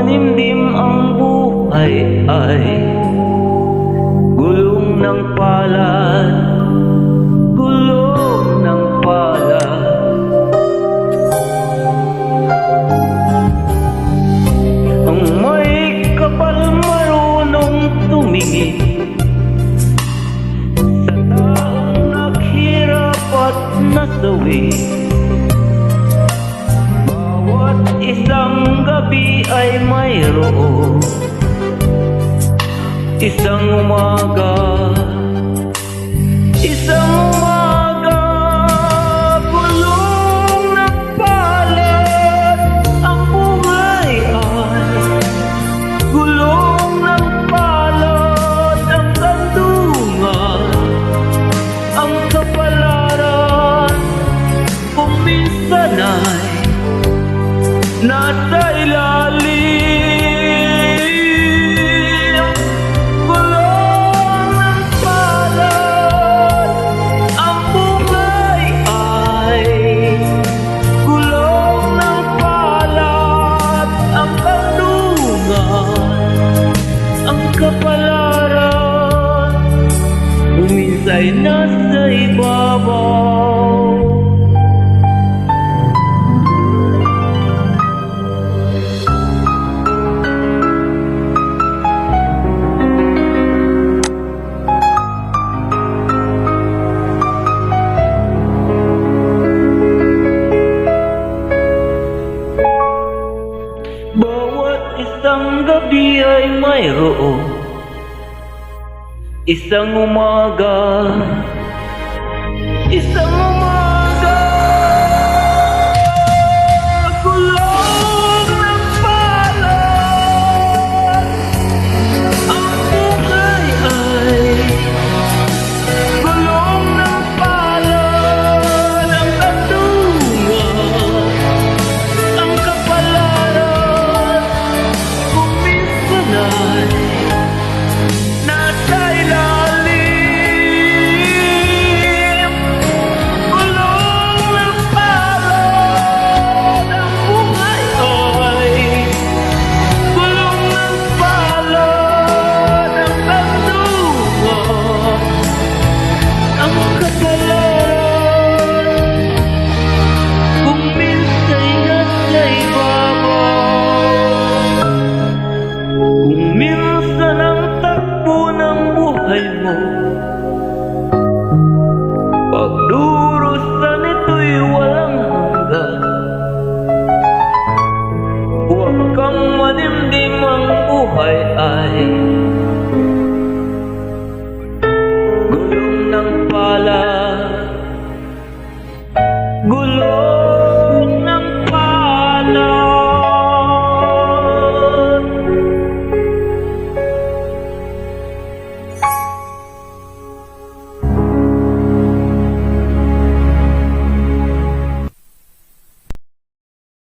manimdim ang buhay ay gulong ng palad, gulong ng palad. Ang may kapal marunong tumingin sa taong naghirap at nasawi. Bawat isang gabi ay mayroon isang umaga, isang umaga, gulong ng palad. Ang buhay ay gulong ng palad. Ang kandungan, ang kapalaran, kung minsan ay nasa ilalim. Gulong ng palad. Ang buhay ay gulong ng palad. Ang kandungan, ang kapalaran, kung minsa'y nasa ibabaw. Bawat isang gabi ay mayroon isang umaga, isang umaga, gulong ng palad. Ang buhay ay gulong ng palad. Ang kandungan, ang kapalaran, kung minsan ay nasa ilalim. Gulong ng palad. Ang buhay ay gulong ng palad. Ang kandungan, ang kapalaran, kung minsa'y nasa ibabaw. Kung minsan ang takbo ng buhay mo, pagdurusan ito'y walang hanggan. Huwag kang manimdim, ang buhay ay